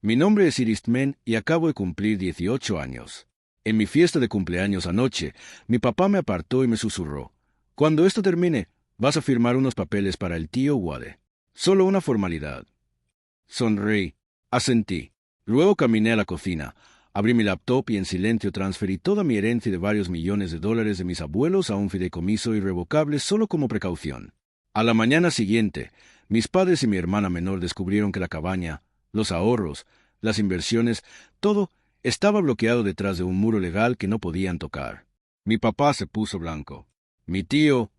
Mi nombre es Iris Tmen y acabo de cumplir 18 años. En mi fiesta de cumpleaños anoche, mi papá me apartó y me susurró: «Cuando esto termine, vas a firmar unos papeles para el tío Wade. Solo una formalidad». Sonreí, asentí. Luego caminé a la cocina, abrí mi laptop y en silencio transferí toda mi herencia de varios millones de dólares de mis abuelos a un fideicomiso irrevocable solo como precaución. A la mañana siguiente, mis padres y mi hermana menor descubrieron que la cabaña, los ahorros, las inversiones, todo estaba bloqueado detrás de un muro legal que no podían tocar. Mi papá se puso blanco. Mi tío,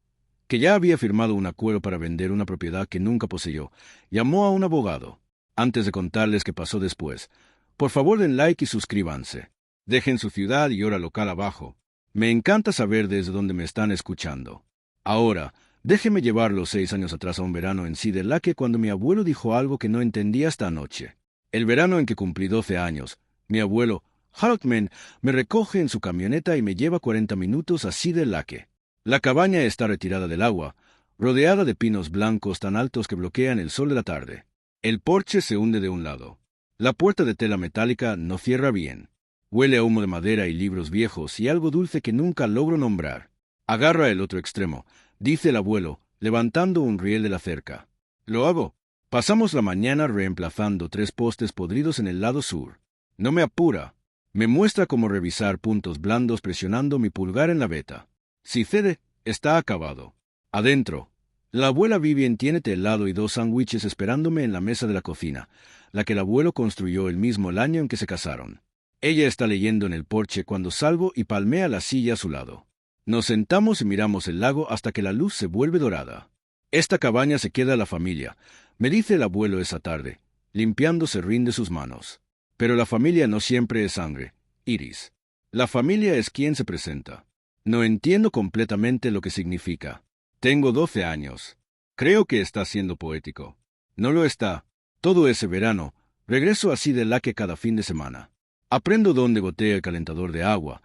que ya había firmado un acuerdo para vender una propiedad que nunca poseyó, llamó a un abogado. Antes de contarles qué pasó después, por favor den like y suscríbanse. Dejen su ciudad y hora local abajo. Me encanta saber desde dónde me están escuchando. Ahora, déjeme llevarlos 6 años atrás a un verano en Cedar Lake cuando mi abuelo dijo algo que no entendía hasta anoche. El verano en que cumplí 12 años, mi abuelo, Harold Tmen, me recoge en su camioneta y me lleva 40 minutos a Cedar Lake. La cabaña está retirada del agua, rodeada de pinos blancos tan altos que bloquean el sol de la tarde. El porche se hunde de un lado. La puerta de tela metálica no cierra bien. Huele a humo de madera y libros viejos y algo dulce que nunca logro nombrar. Agarra el otro extremo, dice el abuelo, levantando un riel de la cerca. Lo hago. Pasamos la mañana reemplazando 3 postes podridos en el lado sur. No me apura. Me muestra cómo revisar puntos blandos presionando mi pulgar en la veta. Si cede, está acabado. Adentro. La abuela Vivian tiene helado y 2 sándwiches esperándome en la mesa de la cocina, la que el abuelo construyó el mismo el año en que se casaron. Ella está leyendo en el porche cuando salgo y palmea la silla a su lado. Nos sentamos y miramos el lago hasta que la luz se vuelve dorada. Esta cabaña se queda a la familia, me dice el abuelo esa tarde, limpiando serrín de sus manos. Pero la familia no siempre es sangre, Iris. La familia es quien se presenta. No entiendo completamente lo que significa. Tengo 12 años. Creo que está siendo poético. No lo está. Todo ese verano, regreso así de Lake cada fin de semana. Aprendo dónde gotea el calentador de agua,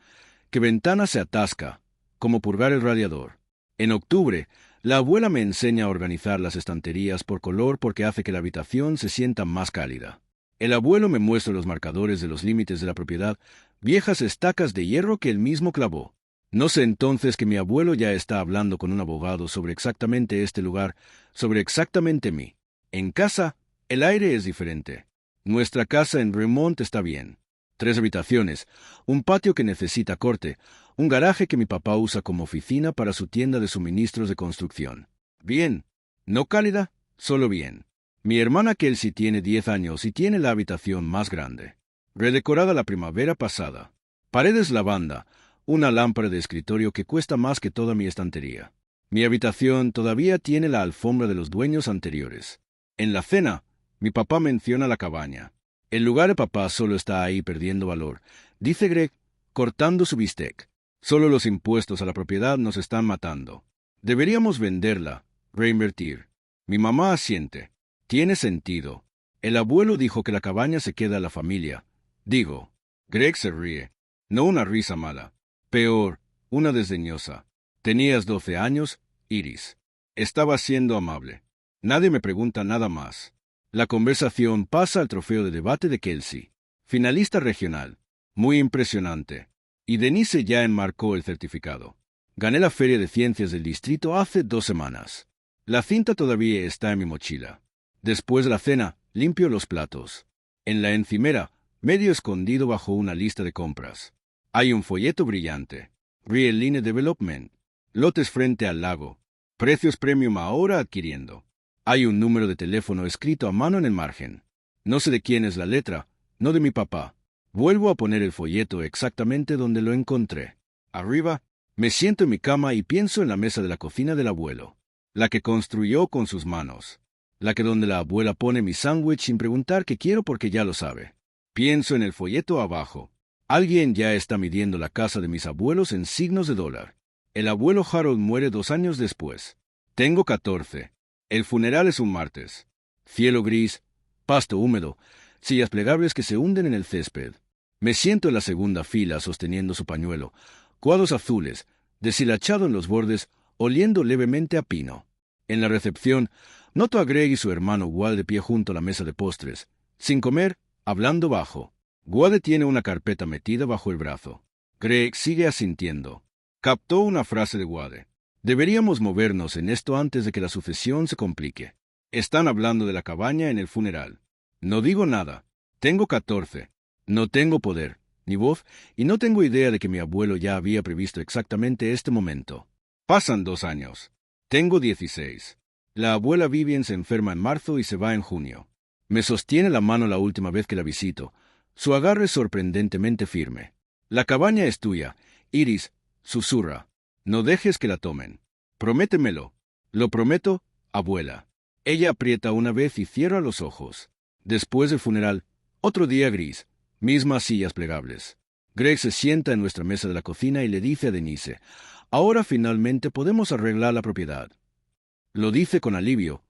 qué ventana se atasca, cómo purgar el radiador. En octubre, la abuela me enseña a organizar las estanterías por color porque hace que la habitación se sienta más cálida. El abuelo me muestra los marcadores de los límites de la propiedad, viejas estacas de hierro que él mismo clavó. No sé entonces que mi abuelo ya está hablando con un abogado sobre exactamente este lugar, sobre exactamente mí. En casa, el aire es diferente. Nuestra casa en Vermont está bien. 3 habitaciones, un patio que necesita corte, un garaje que mi papá usa como oficina para su tienda de suministros de construcción. Bien. No cálida, solo bien. Mi hermana Kelsey tiene 10 años y tiene la habitación más grande. Redecorada la primavera pasada. Paredes lavanda, una lámpara de escritorio que cuesta más que toda mi estantería. Mi habitación todavía tiene la alfombra de los dueños anteriores. En la cena, mi papá menciona la cabaña. El lugar de papá solo está ahí perdiendo valor, dice Greg, cortando su bistec. Solo los impuestos a la propiedad nos están matando. Deberíamos venderla, reinvertir. Mi mamá asiente. Tiene sentido. El abuelo dijo que la cabaña se queda a la familia. Digo. Greg se ríe. No una risa mala. Peor, una desdeñosa. Tenías 12 años, Iris. Estaba siendo amable. Nadie me pregunta nada más. La conversación pasa al trofeo de debate de Kelsey. Finalista regional. Muy impresionante. Y Denise ya enmarcó el certificado. Gané la Feria de Ciencias del Distrito hace 2 semanas. La cinta todavía está en mi mochila. Después de la cena, limpio los platos. En la encimera, medio escondido bajo una lista de compras. Hay un folleto brillante. Real Line Development. Lotes frente al lago. Precios premium ahora adquiriendo. Hay un número de teléfono escrito a mano en el margen. No sé de quién es la letra, no de mi papá. Vuelvo a poner el folleto exactamente donde lo encontré. Arriba, me siento en mi cama y pienso en la mesa de la cocina del abuelo. La que construyó con sus manos. La que donde la abuela pone mi sándwich sin preguntar qué quiero porque ya lo sabe. Pienso en el folleto abajo. Alguien ya está midiendo la casa de mis abuelos en signos de dólar. El abuelo Harold muere 2 años después. Tengo 14. El funeral es un martes. Cielo gris, pasto húmedo, sillas plegables que se hunden en el césped. Me siento en la segunda fila sosteniendo su pañuelo, cuadros azules, deshilachado en los bordes, oliendo levemente a pino. En la recepción, noto a Greg y su hermano Wal de pie junto a la mesa de postres, sin comer, hablando bajo. Wade tiene una carpeta metida bajo el brazo. Greg sigue asintiendo. Captó una frase de Wade. Deberíamos movernos en esto antes de que la sucesión se complique. Están hablando de la cabaña en el funeral. No digo nada. Tengo 14. No tengo poder, ni voz, y no tengo idea de que mi abuelo ya había previsto exactamente este momento. Pasan 2 años. Tengo 16. La abuela Vivian se enferma en marzo y se va en junio. Me sostiene la mano la última vez que la visito. Su agarre es sorprendentemente firme. La cabaña es tuya, Iris, susurra. No dejes que la tomen. Prométemelo. Lo prometo, abuela. Ella aprieta una vez y cierra los ojos. Después del funeral, otro día gris, mismas sillas plegables. Greg se sienta en nuestra mesa de la cocina y le dice a Denise, ahora finalmente podemos arreglar la propiedad. Lo dice con alivio,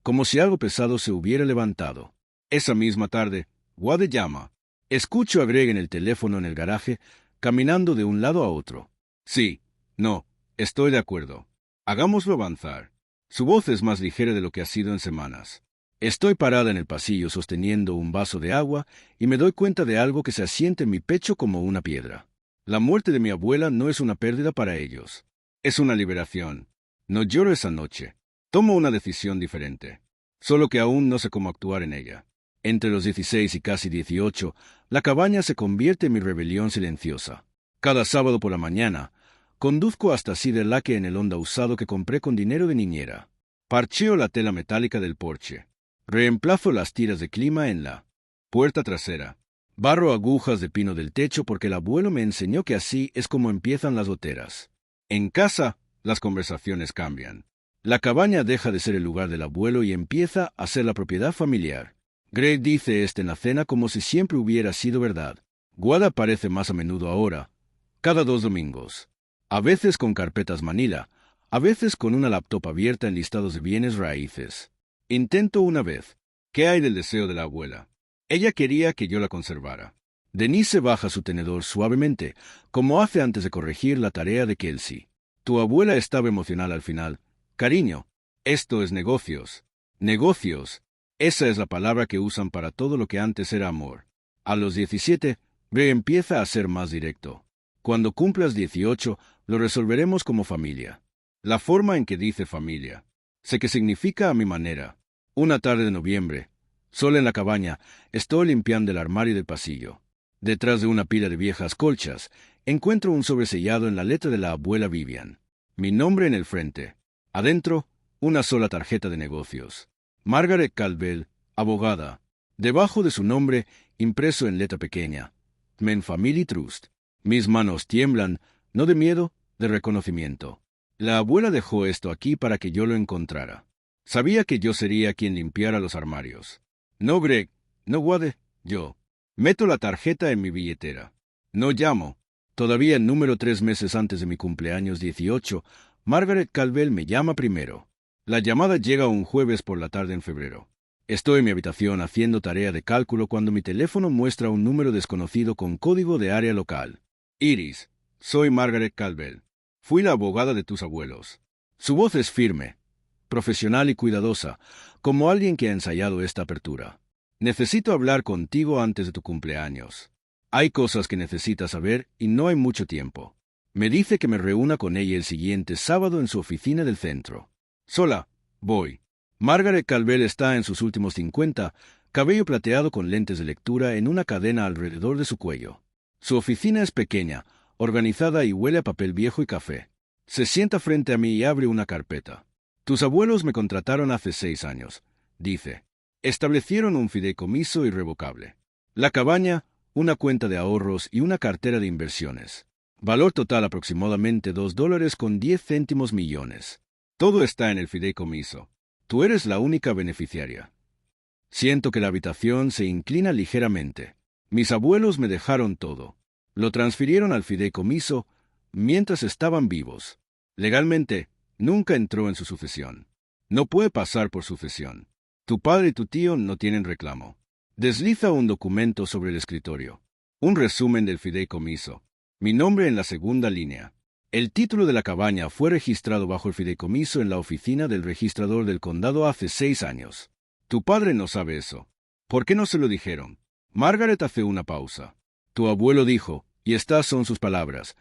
como si algo pesado se hubiera levantado. Esa misma tarde, Wade llama. Escucho a Greg en el teléfono en el garaje, caminando de un lado a otro. Sí, no, estoy de acuerdo. Hagámoslo avanzar. Su voz es más ligera de lo que ha sido en semanas. Estoy parada en el pasillo sosteniendo un vaso de agua y me doy cuenta de algo que se asienta en mi pecho como una piedra. La muerte de mi abuela no es una pérdida para ellos. Es una liberación. No lloro esa noche. Tomo una decisión diferente. Solo que aún no sé cómo actuar en ella. Entre los 16 y casi 18, la cabaña se convierte en mi rebelión silenciosa. Cada sábado por la mañana, conduzco hasta Cedar Lake en el Honda usado que compré con dinero de niñera. Parcheo la tela metálica del porche. Reemplazo las tiras de clima en la puerta trasera. Barro agujas de pino del techo porque el abuelo me enseñó que así es como empiezan las goteras. En casa, las conversaciones cambian. La cabaña deja de ser el lugar del abuelo y empieza a ser la propiedad familiar. Greg dice esto en la cena como si siempre hubiera sido verdad. Wade aparece más a menudo ahora, cada 2 domingos. A veces con carpetas Manila, a veces con una laptop abierta en listados de bienes raíces. Intento una vez. ¿Qué hay del deseo de la abuela? Ella quería que yo la conservara. Denise baja su tenedor suavemente, como hace antes de corregir la tarea de Kelsey. Tu abuela estaba emocional al final. Cariño, esto es negocios. Negocios. Esa es la palabra que usan para todo lo que antes era amor. A los 17, Greg empieza a ser más directo. Cuando cumplas 18, lo resolveremos como familia. La forma en que dice familia. Sé qué significa a mi manera. Una tarde de noviembre, sola en la cabaña, estoy limpiando el armario del pasillo. Detrás de una pila de viejas colchas, encuentro un sobresellado en la letra de la abuela Vivian. Mi nombre en el frente. Adentro, una sola tarjeta de negocios. Margaret Caldwell, abogada. Debajo de su nombre, impreso en letra pequeña. Men Family Trust. Mis manos tiemblan, no de miedo, de reconocimiento. La abuela dejó esto aquí para que yo lo encontrara. Sabía que yo sería quien limpiara los armarios. No Greg, no Wade, yo. Meto la tarjeta en mi billetera. No llamo. Todavía número 3 meses antes de mi cumpleaños 18, Margaret Caldwell me llama primero. La llamada llega un jueves por la tarde en febrero. Estoy en mi habitación haciendo tarea de cálculo cuando mi teléfono muestra un número desconocido con código de área local. Iris, soy Margaret Caldwell. Fui la abogada de tus abuelos. Su voz es firme, profesional y cuidadosa, como alguien que ha ensayado esta apertura. Necesito hablar contigo antes de tu cumpleaños. Hay cosas que necesitas saber y no hay mucho tiempo. Me dice que me reúna con ella el siguiente sábado en su oficina del centro. Sola, voy. Margaret Caldwell está en sus últimos 50, cabello plateado con lentes de lectura en una cadena alrededor de su cuello. Su oficina es pequeña, organizada y huele a papel viejo y café. Se sienta frente a mí y abre una carpeta. Tus abuelos me contrataron hace 6 años, dice. Establecieron un fideicomiso irrevocable. La cabaña, una cuenta de ahorros y una cartera de inversiones. Valor total aproximadamente $2.10 millones. Todo está en el fideicomiso. Tú eres la única beneficiaria. Siento que la habitación se inclina ligeramente. Mis abuelos me dejaron todo. Lo transfirieron al fideicomiso mientras estaban vivos. Legalmente, nunca entró en su sucesión. No puede pasar por sucesión. Tu padre y tu tío no tienen reclamo. Desliza un documento sobre el escritorio. Un resumen del fideicomiso. Mi nombre en la segunda línea. El título de la cabaña fue registrado bajo el fideicomiso en la oficina del registrador del condado hace 6 años. Tu padre no sabe eso. ¿Por qué no se lo dijeron? Margaret hace una pausa. Tu abuelo dijo, y estas son sus palabras: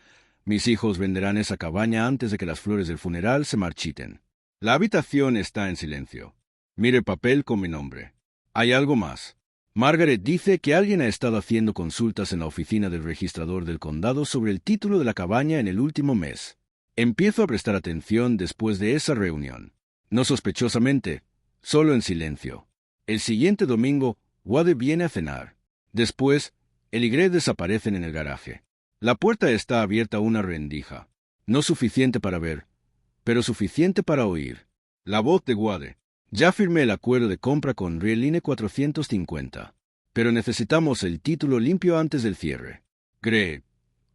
mis hijos venderán esa cabaña antes de que las flores del funeral se marchiten. La habitación está en silencio. Mire el papel con mi nombre. Hay algo más. Margaret dice que alguien ha estado haciendo consultas en la oficina del registrador del condado sobre el título de la cabaña en el último mes. Empiezo a prestar atención después de esa reunión. No sospechosamente, solo en silencio. El siguiente domingo, Wade viene a cenar. Después, él y Greg desaparecen en el garaje. La puerta está abierta a una rendija. No suficiente para ver, pero suficiente para oír. La voz de Wade. Ya firmé el acuerdo de compra con Realine 450. Pero necesitamos el título limpio antes del cierre. Greg,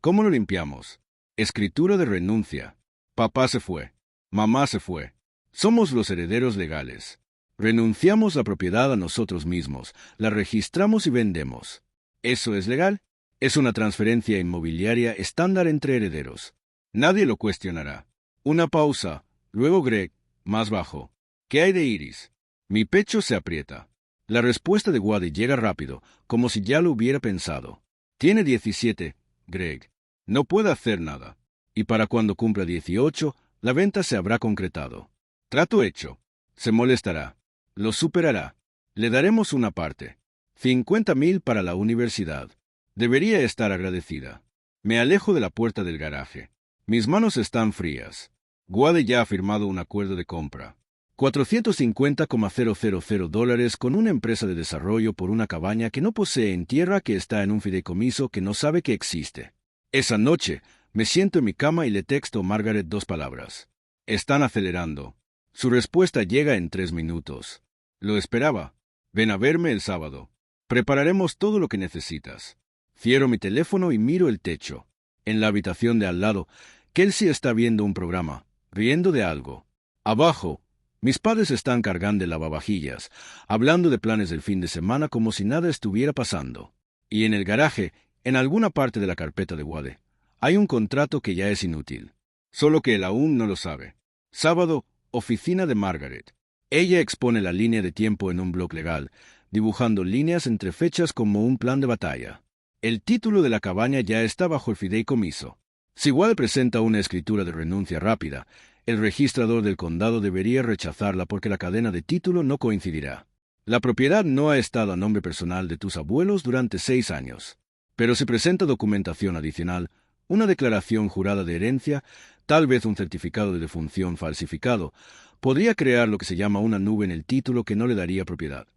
¿cómo lo limpiamos? Escritura de renuncia. Papá se fue. Mamá se fue. Somos los herederos legales. Renunciamos la propiedad a nosotros mismos, la registramos y vendemos. ¿Eso es legal? Es una transferencia inmobiliaria estándar entre herederos. Nadie lo cuestionará. Una pausa. Luego Greg, más bajo. ¿Qué hay de Iris? Mi pecho se aprieta. La respuesta de Wade llega rápido, como si ya lo hubiera pensado. Tiene 17, Greg. No puede hacer nada. Y para cuando cumpla 18, la venta se habrá concretado. Trato hecho. Se molestará. Lo superará. Le daremos una parte. 50,000 para la universidad. Debería estar agradecida. Me alejo de la puerta del garaje. Mis manos están frías. Wade ya ha firmado un acuerdo de compra. $450,000 con una empresa de desarrollo por una cabaña que no posee en tierra, que está en un fideicomiso que no sabe que existe. Esa noche, me siento en mi cama y le texto a Margaret 2 palabras. Están acelerando. Su respuesta llega en 3 minutos. Lo esperaba. Ven a verme el sábado. Prepararemos todo lo que necesitas. Cierro mi teléfono y miro el techo. En la habitación de al lado, Kelsey está viendo un programa, riendo de algo. Abajo, mis padres están cargando el lavavajillas, hablando de planes del fin de semana como si nada estuviera pasando. Y en el garaje, en alguna parte de la carpeta de Wade, hay un contrato que ya es inútil. Solo que él aún no lo sabe. Sábado, oficina de Margaret. Ella expone la línea de tiempo en un blog legal, dibujando líneas entre fechas como un plan de batalla. El título de la cabaña ya está bajo el fideicomiso. Si Wade presenta una escritura de renuncia rápida, el registrador del condado debería rechazarla porque la cadena de título no coincidirá. La propiedad no ha estado a nombre personal de tus abuelos durante 6 años. Pero si presenta documentación adicional, una declaración jurada de herencia, tal vez un certificado de defunción falsificado, podría crear lo que se llama una nube en el título que no le daría propiedad.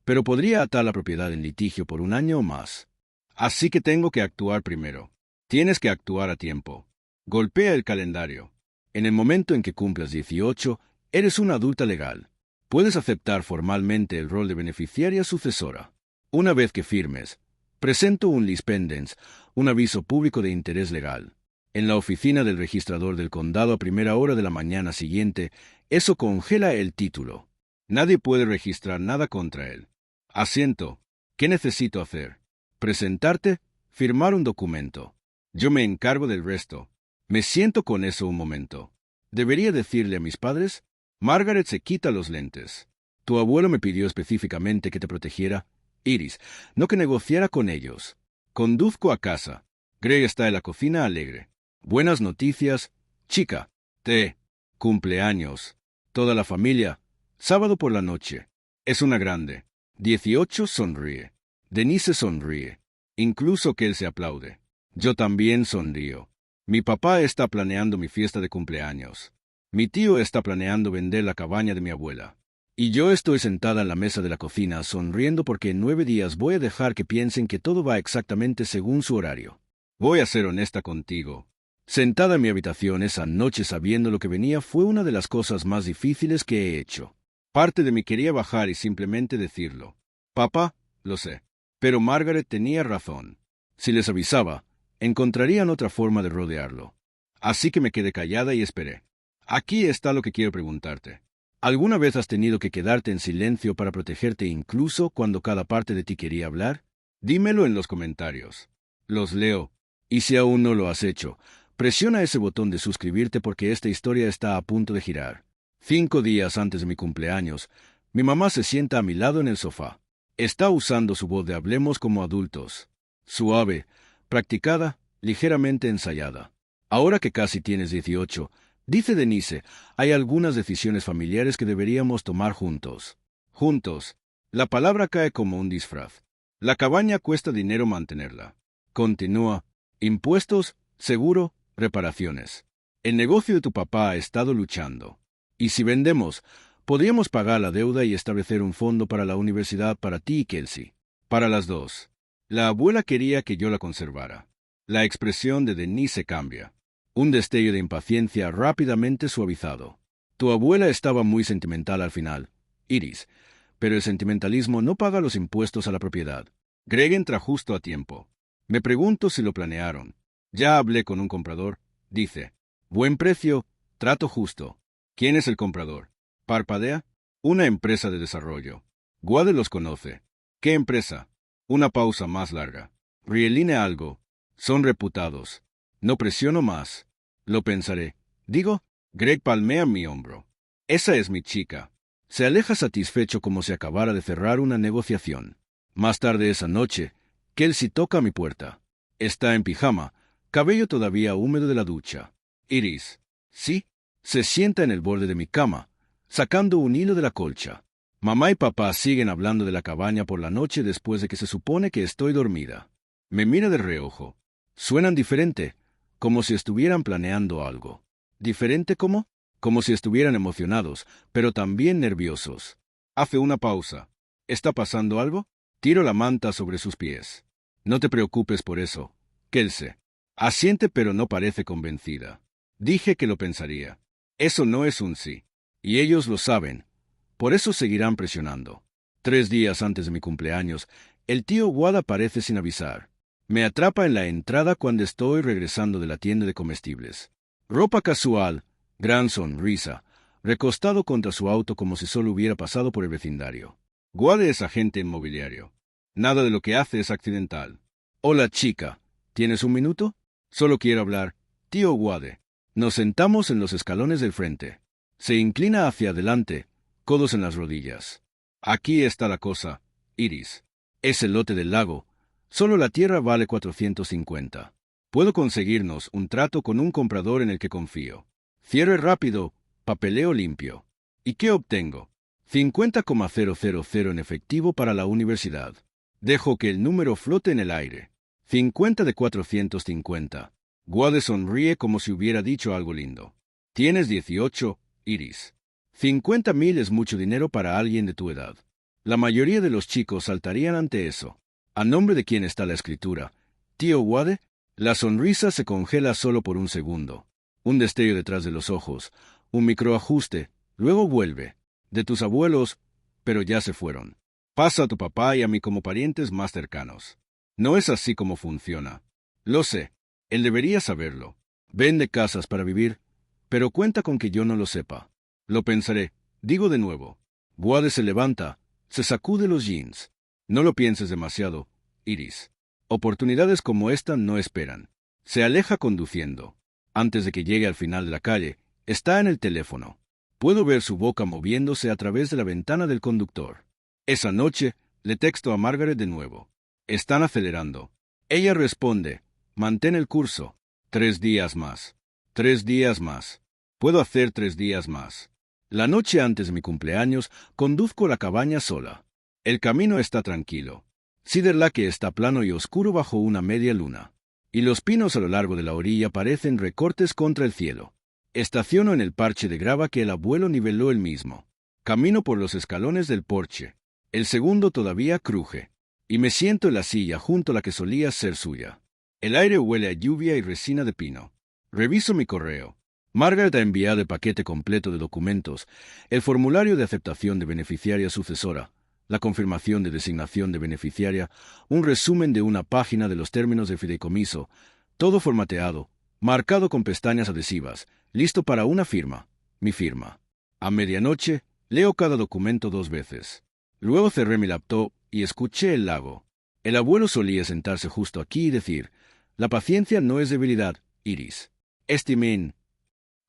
Pero podría atar la propiedad en litigio por 1 año o más. Así que tengo que actuar primero. Tienes que actuar a tiempo. Golpea el calendario. En el momento en que cumplas 18, eres una adulta legal. Puedes aceptar formalmente el rol de beneficiaria sucesora. Una vez que firmes, presento un lis pendens, un aviso público de interés legal. En la oficina del registrador del condado a primera hora de la mañana siguiente, eso congela el título. Nadie puede registrar nada contra él. Asiento. ¿Qué necesito hacer? Presentarte, firmar un documento. Yo me encargo del resto. Me siento con eso un momento. ¿Debería decirle a mis padres? Margaret se quita los lentes. Tu abuelo me pidió específicamente que te protegiera, Iris, no que negociara con ellos. Conduzco a casa. Greg está en la cocina alegre. Buenas noticias. Chica. Té. Cumpleaños. Toda la familia. Sábado por la noche. Es una grande. 18 sonríe. Denise sonríe. Incluso que él se aplaude. Yo también sonrío. Mi papá está planeando mi fiesta de cumpleaños. Mi tío está planeando vender la cabaña de mi abuela. Y yo estoy sentada en la mesa de la cocina sonriendo porque en 9 días voy a dejar que piensen que todo va exactamente según su horario. Voy a ser honesta contigo. Sentada en mi habitación esa noche sabiendo lo que venía fue una de las cosas más difíciles que he hecho. Parte de mí quería bajar y simplemente decirlo. Papá, lo sé. Pero Margaret tenía razón. Si les avisaba, encontrarían otra forma de rodearlo. Así que me quedé callada y esperé. Aquí está lo que quiero preguntarte. ¿Alguna vez has tenido que quedarte en silencio para protegerte incluso cuando cada parte de ti quería hablar? Dímelo en los comentarios. Los leo. Y si aún no lo has hecho, presiona ese botón de suscribirte porque esta historia está a punto de girar. 5 días antes de mi cumpleaños, mi mamá se sienta a mi lado en el sofá. Está usando su voz de hablemos como adultos. Suave, practicada, ligeramente ensayada. Ahora que casi tienes 18, dice Denise, hay algunas decisiones familiares que deberíamos tomar juntos. Juntos. La palabra cae como un disfraz. La cabaña cuesta dinero mantenerla. Continúa. Impuestos, seguro, reparaciones. El negocio de tu papá ha estado luchando. Y si vendemos, podríamos pagar la deuda y establecer un fondo para la universidad para ti y Kelsey. Para las dos. La abuela quería que yo la conservara. La expresión de Denise cambia. Un destello de impaciencia rápidamente suavizado. Tu abuela estaba muy sentimental al final, Iris, pero el sentimentalismo no paga los impuestos a la propiedad. Greg entra justo a tiempo. Me pregunto si lo planearon. Ya hablé con un comprador. Dice, buen precio, trato justo. ¿Quién es el comprador? Parpadea. Una empresa de desarrollo. Wade los conoce. ¿Qué empresa? Una pausa más larga. Rieline algo. Son reputados. No presiono más. Lo pensaré. Digo, Greg palmea mi hombro. Esa es mi chica. Se aleja satisfecho como si acabara de cerrar una negociación. Más tarde esa noche, Kelsey toca a mi puerta. Está en pijama, cabello todavía húmedo de la ducha. Iris. Sí. Se sienta en el borde de mi cama, sacando un hilo de la colcha. Mamá y papá siguen hablando de la cabaña por la noche después de que se supone que estoy dormida. Me mira de reojo. Suenan diferente, como si estuvieran planeando algo. ¿Diferente cómo? Como si estuvieran emocionados, pero también nerviosos. Hace una pausa. ¿Está pasando algo? Tiro la manta sobre sus pies. No te preocupes por eso, Kelsey. Asiente pero no parece convencida. Dije que lo pensaría. Eso no es un sí. Y ellos lo saben. Por eso seguirán presionando. 3 días antes de mi cumpleaños, el tío Wade aparece sin avisar. Me atrapa en la entrada cuando estoy regresando de la tienda de comestibles. Ropa casual, gran sonrisa, recostado contra su auto como si solo hubiera pasado por el vecindario. Wade es agente inmobiliario. Nada de lo que hace es accidental. Hola chica, ¿tienes un minuto? Solo quiero hablar. Tío Wade. Nos sentamos en los escalones del frente. Se inclina hacia adelante, codos en las rodillas. Aquí está la cosa, Iris. Es el lote del lago. Solo la tierra vale 450. Puedo conseguirnos un trato con un comprador en el que confío. Cierre rápido, papeleo limpio. ¿Y qué obtengo? 50,000 en efectivo para la universidad. Dejo que el número flote en el aire. 50 de 450. Wade sonríe como si hubiera dicho algo lindo. Tienes 18, Iris. 50,000 es mucho dinero para alguien de tu edad. La mayoría de los chicos saltarían ante eso. ¿A nombre de quién está la escritura? Tío Wade. La sonrisa se congela solo por un segundo. Un destello detrás de los ojos. Un microajuste. Luego vuelve. De tus abuelos, pero ya se fueron. Pasa a tu papá y a mí como parientes más cercanos. No es así como funciona. Lo sé. Él debería saberlo. Vende casas para vivir, pero cuenta con que yo no lo sepa. Lo pensaré. Digo de nuevo. Wade se levanta, se sacude los jeans. No lo pienses demasiado, Iris. Oportunidades como esta no esperan. Se aleja conduciendo. Antes de que llegue al final de la calle, está en el teléfono. Puedo ver su boca moviéndose a través de la ventana del conductor. Esa noche, le texto a Margaret de nuevo. Están acelerando. Ella responde. Mantén el curso. 3 días más. 3 días más. Puedo hacer 3 días más. La noche antes de mi cumpleaños, conduzco la cabaña sola. El camino está tranquilo. Cedar Lake está plano y oscuro bajo una media luna. Y los pinos a lo largo de la orilla parecen recortes contra el cielo. Estaciono en el parche de grava que el abuelo niveló él mismo. Camino por los escalones del porche. El segundo todavía cruje. Y me siento en la silla junto a la que solía ser suya. El aire huele a lluvia y resina de pino. Reviso mi correo. Margaret ha enviado el paquete completo de documentos, el formulario de aceptación de beneficiaria sucesora, la confirmación de designación de beneficiaria, un resumen de una página de los términos de fideicomiso, todo formateado, marcado con pestañas adhesivas, listo para una firma, mi firma. A medianoche, leo cada documento 2 veces. Luego cerré mi laptop y escuché el lago. El abuelo solía sentarse justo aquí y decir, la paciencia no es debilidad, Iris. Estimen.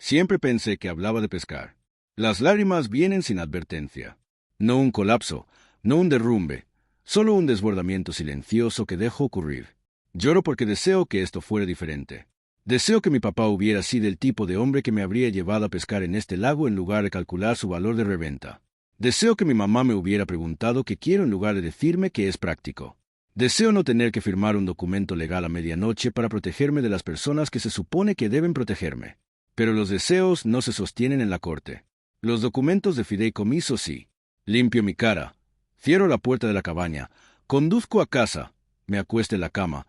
Siempre pensé que hablaba de pescar. Las lágrimas vienen sin advertencia. No un colapso, no un derrumbe, Solo un desbordamiento silencioso que dejo ocurrir. Lloro porque deseo que esto fuera diferente. Deseo que mi papá hubiera sido el tipo de hombre que me habría llevado a pescar en este lago en lugar de calcular su valor de reventa. Deseo que mi mamá me hubiera preguntado qué quiero en lugar de decirme que es práctico. Deseo no tener que firmar un documento legal a medianoche para protegerme de las personas que se supone que deben protegerme. Pero los deseos no se sostienen en la corte. Los documentos de fideicomiso sí. Limpio mi cara. Cierro la puerta de la cabaña. Conduzco a casa. Me acuesto en la cama.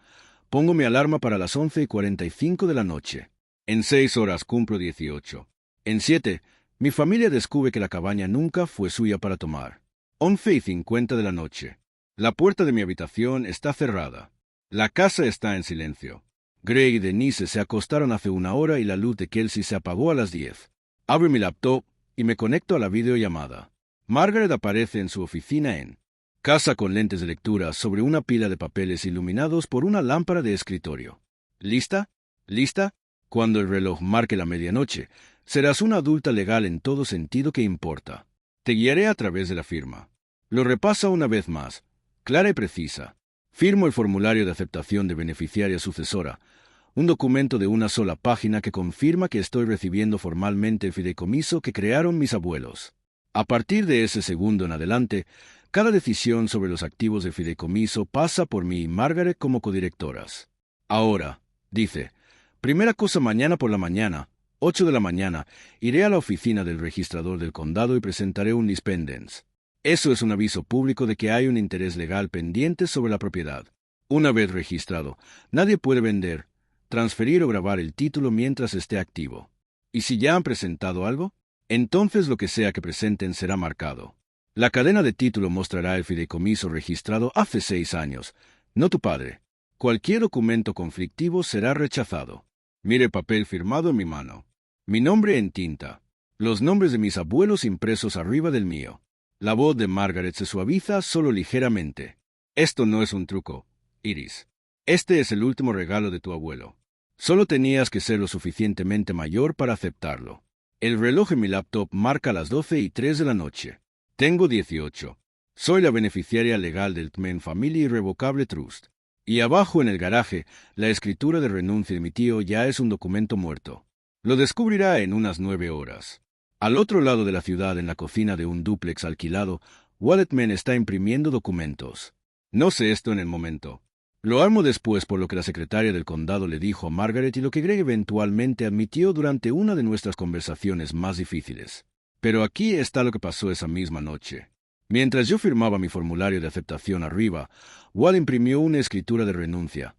Pongo mi alarma para las 11:45 de la noche. En 6 horas cumplo 18. En 7, mi familia descubre que la cabaña nunca fue suya para tomar. 11:50 de la noche. La puerta de mi habitación está cerrada. La casa está en silencio. Greg y Denise se acostaron hace 1 hora y la luz de Kelsey se apagó a las 10. Abro mi laptop y me conecto a la videollamada. Margaret aparece en su oficina en casa con lentes de lectura sobre una pila de papeles iluminados por una lámpara de escritorio. ¿Lista? ¿Lista? Cuando el reloj marque la medianoche, serás una adulta legal en todo sentido que importa. Te guiaré a través de la firma. Lo repasa una vez más, clara y precisa. Firmo el formulario de aceptación de beneficiaria sucesora, un documento de una sola página que confirma que estoy recibiendo formalmente el fideicomiso que crearon mis abuelos. A partir de ese segundo en adelante, cada decisión sobre los activos de fideicomiso pasa por mí y Margaret como codirectoras. Ahora, dice, primera cosa mañana por la mañana, 8 de la mañana, iré a la oficina del registrador del condado y presentaré un lis pendens. Eso es un aviso público de que hay un interés legal pendiente sobre la propiedad. Una vez registrado, nadie puede vender, transferir o grabar el título mientras esté activo. ¿Y si ya han presentado algo? Entonces lo que sea que presenten será marcado. La cadena de título mostrará el fideicomiso registrado hace 6 años, no tu padre. Cualquier documento conflictivo será rechazado. Mire el papel firmado en mi mano. Mi nombre en tinta. Los nombres de mis abuelos impresos arriba del mío. La voz de Margaret se suaviza solo ligeramente. Esto no es un truco, Iris. Este es el último regalo de tu abuelo. Solo tenías que ser lo suficientemente mayor para aceptarlo. El reloj en mi laptop marca las 12:03 de la noche. Tengo 18. Soy la beneficiaria legal del Tmen Family Irrevocable Trust. Y abajo en el garaje, la escritura de renuncia de mi tío ya es un documento muerto. Lo descubrirá en unas 9 horas. Al otro lado de la ciudad, en la cocina de un dúplex alquilado, Walletman está imprimiendo documentos. No sé esto en el momento. Lo armo después por lo que la secretaria del condado le dijo a Margaret y lo que Greg eventualmente admitió durante una de nuestras conversaciones más difíciles. Pero aquí está lo que pasó esa misma noche. Mientras yo firmaba mi formulario de aceptación arriba, Wall imprimió una escritura de renuncia.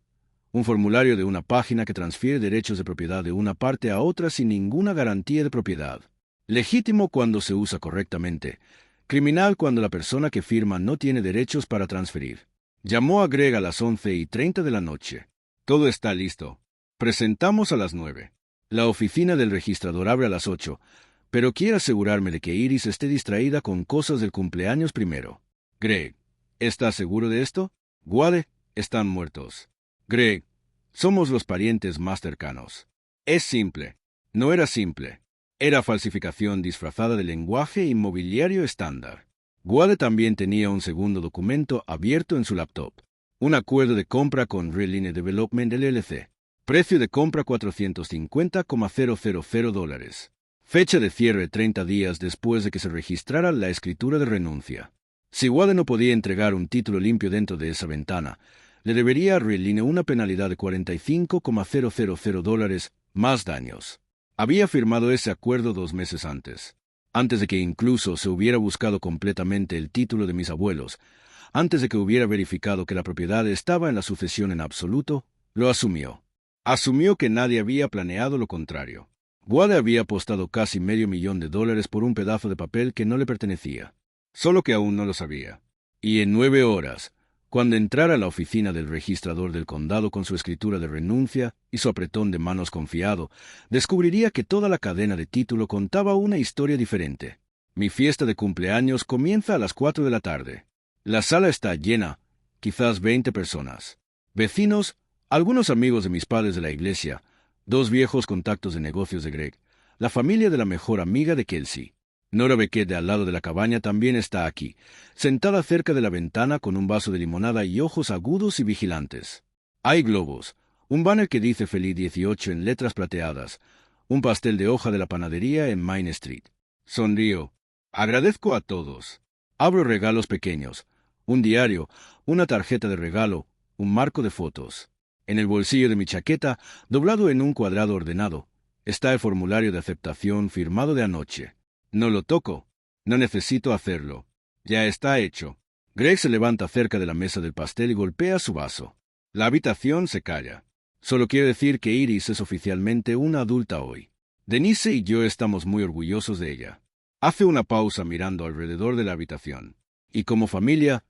Un formulario de una página que transfiere derechos de propiedad de una parte a otra sin ninguna garantía de propiedad. Legítimo cuando se usa correctamente. Criminal cuando la persona que firma no tiene derechos para transferir. Llamó a Greg a las 11:30 de la noche. Todo está listo. Presentamos a las 9. La oficina del registrador abre a las 8, pero quiero asegurarme de que Iris esté distraída con cosas del cumpleaños primero. Greg, ¿estás seguro de esto? Wade, están muertos. Greg, somos los parientes más cercanos. Es simple. No era simple. Era falsificación disfrazada de lenguaje inmobiliario estándar. Wade también tenía un segundo documento abierto en su laptop. Un acuerdo de compra con Real Line Development LLC. Precio de compra $450,000. Fecha de cierre 30 días después de que se registrara la escritura de renuncia. Si Wade no podía entregar un título limpio dentro de esa ventana, le debería a Real Line una penalidad de $45,000 más daños. Había firmado ese acuerdo 2 meses antes de que incluso se hubiera buscado completamente el título de mis abuelos, antes de que hubiera verificado que la propiedad estaba en la sucesión en absoluto, lo asumió. Asumió que nadie había planeado lo contrario. Wade había apostado casi $500,000 por un pedazo de papel que no le pertenecía, solo que aún no lo sabía. Y en 9 horas, cuando entrara a la oficina del registrador del condado con su escritura de renuncia y su apretón de manos confiado, descubriría que toda la cadena de título contaba una historia diferente. Mi fiesta de cumpleaños comienza a las 4 de la tarde. La sala está llena, quizás 20 personas. Vecinos, algunos amigos de mis padres de la iglesia, 2 viejos contactos de negocios de Greg, la familia de la mejor amiga de Kelsey. Nora Beckett, de al lado de la cabaña, también está aquí, sentada cerca de la ventana con un vaso de limonada y ojos agudos y vigilantes. Hay globos, un banner que dice Feliz 18 en letras plateadas, un pastel de hoja de la panadería en Main Street. Sonrío. Agradezco a todos. Abro regalos pequeños, un diario, una tarjeta de regalo, un marco de fotos. En el bolsillo de mi chaqueta, doblado en un cuadrado ordenado, está el formulario de aceptación firmado de anoche. No lo toco. No necesito hacerlo. Ya está hecho. Greg se levanta cerca de la mesa del pastel y golpea su vaso. La habitación se calla. Solo quiero decir que Iris es oficialmente una adulta hoy. Denise y yo estamos muy orgullosos de ella. Hace una pausa mirando alrededor de la habitación. Y como familia,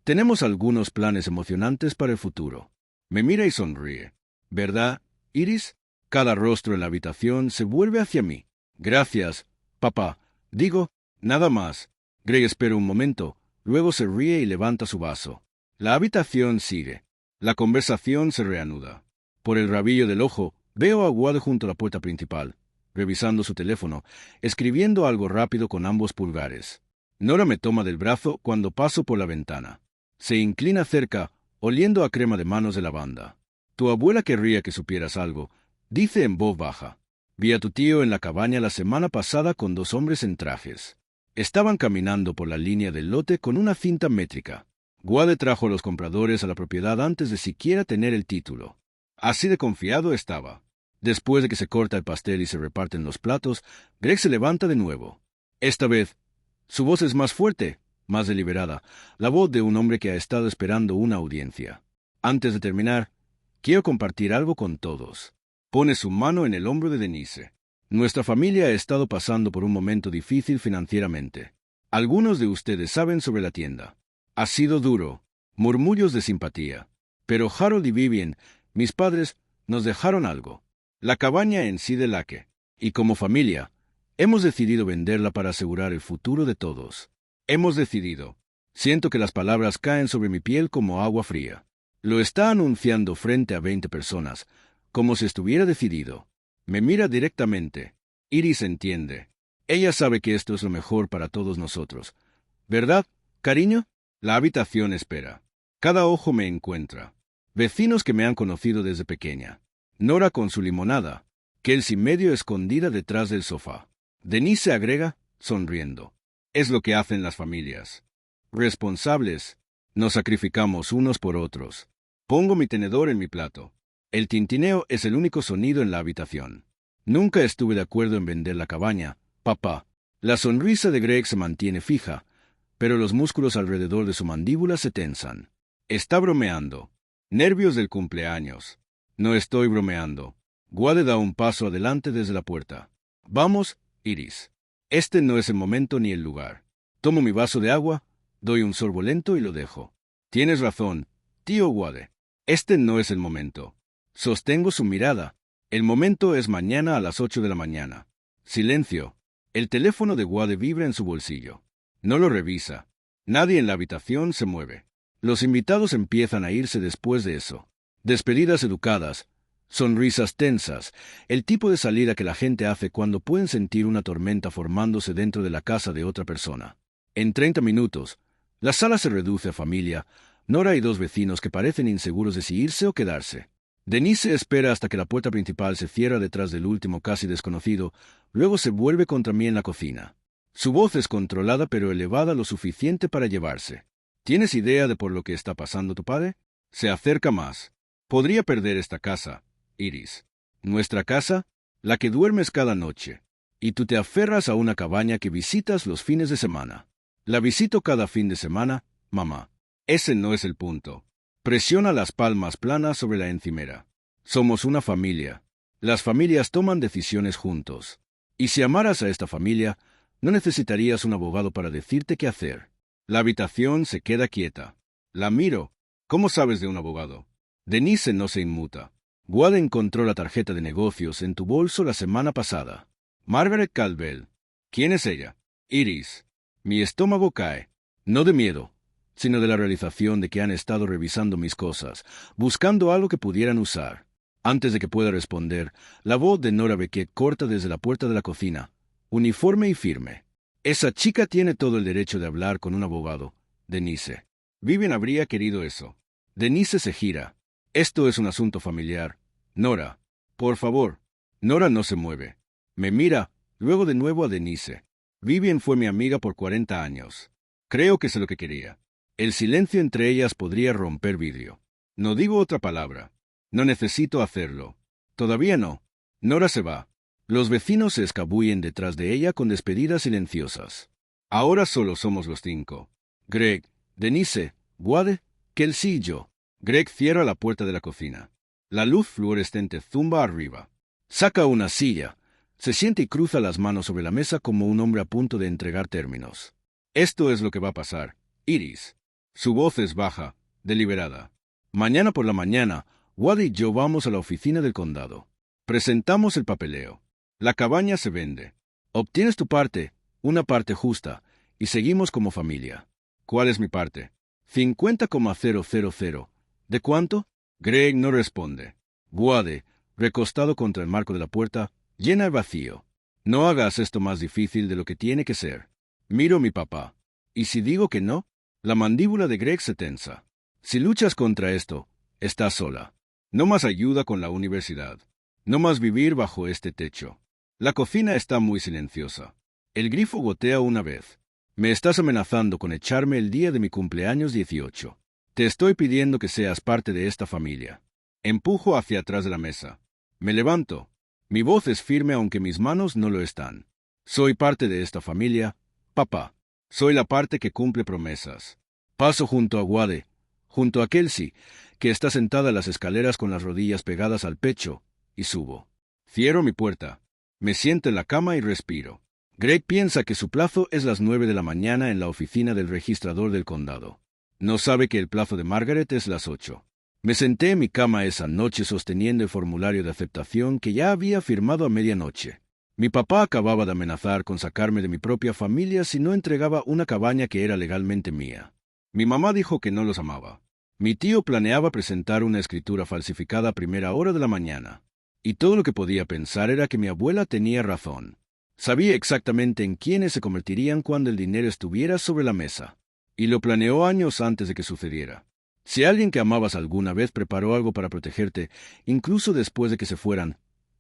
tenemos algunos planes emocionantes para el futuro. Me mira y sonríe. ¿Verdad, Iris? Cada rostro en la habitación se vuelve hacia mí. Gracias, papá. Digo, nada más. Greg espera un momento, luego se ríe y levanta su vaso. La habitación sigue. La conversación se reanuda. Por el rabillo del ojo, veo a Wade junto a la puerta principal, revisando su teléfono, escribiendo algo rápido con ambos pulgares. Nora me toma del brazo cuando paso por la ventana. Se inclina cerca, oliendo a crema de manos de lavanda. Tu abuela querría que supieras algo, dice en voz baja. Vi a tu tío en la cabaña la semana pasada con 2 hombres en trajes. Estaban caminando por la línea del lote con una cinta métrica. Wade trajo a los compradores a la propiedad antes de siquiera tener el título. Así de confiado estaba. Después de que se corta el pastel y se reparten los platos, Greg se levanta de nuevo. Esta vez, su voz es más fuerte, más deliberada, la voz de un hombre que ha estado esperando una audiencia. Antes de terminar, quiero compartir algo con todos. Pone su mano en el hombro de Denise. Nuestra familia ha estado pasando por un momento difícil financieramente. Algunos de ustedes saben sobre la tienda. Ha sido duro, murmullos de simpatía. Pero Harold y Vivian, mis padres, nos dejaron algo. La cabaña en Cedar Lake. Y como familia, hemos decidido venderla para asegurar el futuro de todos. Hemos decidido. Siento que las palabras caen sobre mi piel como agua fría. Lo está anunciando frente a 20 personas, como si estuviera decidido. Me mira directamente. Iris entiende. Ella sabe que esto es lo mejor para todos nosotros. ¿Verdad, cariño? La habitación espera. Cada ojo me encuentra. Vecinos que me han conocido desde pequeña. Nora con su limonada. Kelsey medio escondida detrás del sofá. Denise agrega, sonriendo. Es lo que hacen las familias. Responsables. Nos sacrificamos unos por otros. Pongo mi tenedor en mi plato. El tintineo es el único sonido en la habitación. Nunca estuve de acuerdo en vender la cabaña, papá. La sonrisa de Greg se mantiene fija, pero los músculos alrededor de su mandíbula se tensan. Está bromeando. Nervios del cumpleaños. No estoy bromeando. Wade da un paso adelante desde la puerta. Vamos, Iris. Este no es el momento ni el lugar. Tomo mi vaso de agua, doy un sorbo lento y lo dejo. Tienes razón, tío Wade. Este no es el momento. Sostengo su mirada. El momento es mañana a las 8 de la mañana. Silencio. El teléfono de Wade vibra en su bolsillo. No lo revisa. Nadie en la habitación se mueve. Los invitados empiezan a irse después de eso. Despedidas educadas, sonrisas tensas, el tipo de salida que la gente hace cuando pueden sentir una tormenta formándose dentro de la casa de otra persona. En 30 minutos, la sala se reduce a familia, Nora y 2 vecinos que parecen inseguros de si irse o quedarse. Denise espera hasta que la puerta principal se cierra detrás del último casi desconocido, luego se vuelve contra mí en la cocina. Su voz es controlada pero elevada lo suficiente para llevarse. ¿Tienes idea de por lo que está pasando tu padre? Se acerca más. Podría perder esta casa, Iris. Nuestra casa, la que duermes cada noche. Y tú te aferras a una cabaña que visitas los fines de semana. La visito cada fin de semana, mamá. Ese no es el punto. Presiona las palmas planas sobre la encimera. Somos una familia. Las familias toman decisiones juntos. Y si amaras a esta familia, no necesitarías un abogado para decirte qué hacer. La habitación se queda quieta. La miro. ¿Cómo sabes de un abogado? Denise no se inmuta. Wade encontró la tarjeta de negocios en tu bolso la semana pasada. Margaret Caldwell. ¿Quién es ella? Iris. Mi estómago cae. No de miedo, sino de la realización de que han estado revisando mis cosas, buscando algo que pudieran usar. Antes de que pueda responder, la voz de Nora Beckett corta desde la puerta de la cocina, uniforme y firme. Esa chica tiene todo el derecho de hablar con un abogado, Denise. Vivian habría querido eso. Denise se gira. Esto es un asunto familiar. Nora, por favor. Nora no se mueve. Me mira, luego de nuevo a Denise. Vivian fue mi amiga por 40 años. Creo que sé lo que quería. El silencio entre ellas podría romper vidrio. No digo otra palabra. No necesito hacerlo. Todavía no. Nora se va. Los vecinos se escabullen detrás de ella con despedidas silenciosas. Ahora solo somos los 5. Greg, Denise, Wade, Kelsey y yo. Greg cierra la puerta de la cocina. La luz fluorescente zumba arriba. Saca una silla. Se siente y cruza las manos sobre la mesa como un hombre a punto de entregar términos. Esto es lo que va a pasar, Iris. Su voz es baja, deliberada. Mañana por la mañana, Wade y yo vamos a la oficina del condado. Presentamos el papeleo. La cabaña se vende. Obtienes tu parte, una parte justa, y seguimos como familia. ¿Cuál es mi parte? 50,000. ¿De cuánto? Greg no responde. Wade, recostado contra el marco de la puerta, llena el vacío. No hagas esto más difícil de lo que tiene que ser. Miro a mi papá. ¿Y si digo que no? La mandíbula de Greg se tensa. Si luchas contra esto, estás sola. No más ayuda con la universidad. No más vivir bajo este techo. La cocina está muy silenciosa. El grifo gotea una vez. Me estás amenazando con echarme el día de mi cumpleaños 18. Te estoy pidiendo que seas parte de esta familia. Empujo hacia atrás de la mesa. Me levanto. Mi voz es firme aunque mis manos no lo están. Soy parte de esta familia, papá. Soy la parte que cumple promesas. Paso junto a Wade, junto a Kelsey, que está sentada en las escaleras con las rodillas pegadas al pecho, y subo. Cierro mi puerta. Me siento en la cama y respiro. Greg piensa que su plazo es las 9 de la mañana en la oficina del registrador del condado. No sabe que el plazo de Margaret es las 8. Me senté en mi cama esa noche sosteniendo el formulario de aceptación que ya había firmado a medianoche. Mi papá acababa de amenazar con sacarme de mi propia familia si no entregaba una cabaña que era legalmente mía. Mi mamá dijo que no los amaba. Mi tío planeaba presentar una escritura falsificada a primera hora de la mañana. Y todo lo que podía pensar era que mi abuela tenía razón. Sabía exactamente en quiénes se convertirían cuando el dinero estuviera sobre la mesa. Y lo planeó años antes de que sucediera. Si alguien que amabas alguna vez preparó algo para protegerte, incluso después de que se fueran,